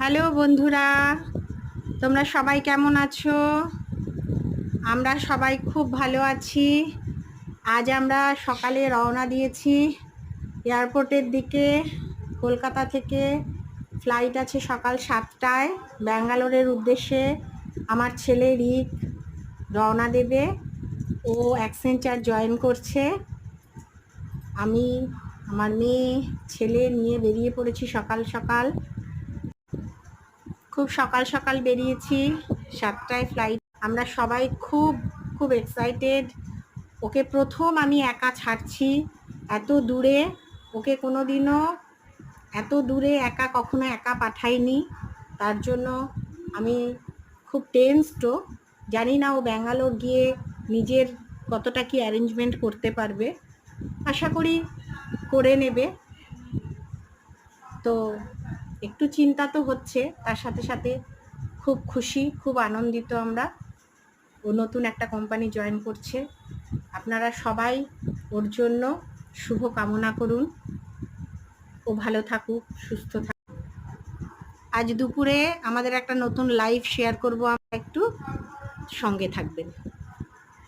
Hello বন্ধুরা, তোমরা সবাই কেমন আছো? আমরা সবাই খুব ভালো আছি। আজ আমরা সকালে রওনা দিয়েছি এয়ারপোর্টের দিকে। কলকাতা থেকে ফ্লাইট আছে সকাল 7টায় ব্যাঙ্গালোরের উদ্দেশ্যে। আমার ছেলে রিক রওনা দেবে, ও অ্যাক্সেঞ্চার জয়েন করছে। আমি আমার মেয়ে ছেলে নিয়ে বেরিয়ে পড়েছি সকাল সকাল। খুব সকাল সকাল বেরিয়েছি, 7টায় ফ্লাইট। আমরা সবাই খুব খুব এক্সাইটেড। ওকে প্রথম আমি একা ছাড়ছি এত দূরে। ওকে কোনো দিনও এত দূরে কখনো একা পাঠাইনি, তার জন্য আমি খুব টেনসডও। জানি না ও ব্যাঙ্গালোর গিয়ে নিজের কতটা কি অ্যারেঞ্জমেন্ট করতে পারবে, আশা করি করে নেবে। তো একটু চিন্তা তো হচ্ছে, তার সাথে সাথে খুব খুশি, খুব আনন্দিত আমরা। ও নতুন একটা কোম্পানি জয়েন করছে। আপনারা সবাই ওর জন্য শুভ কামনা করুন। ও ভালো থাকুক, সুস্থ থাকুক। আজ দুপুরে আমাদের একটা নতুন লাইভ শেয়ার করব, আমরা একটু সঙ্গে থাকবেন।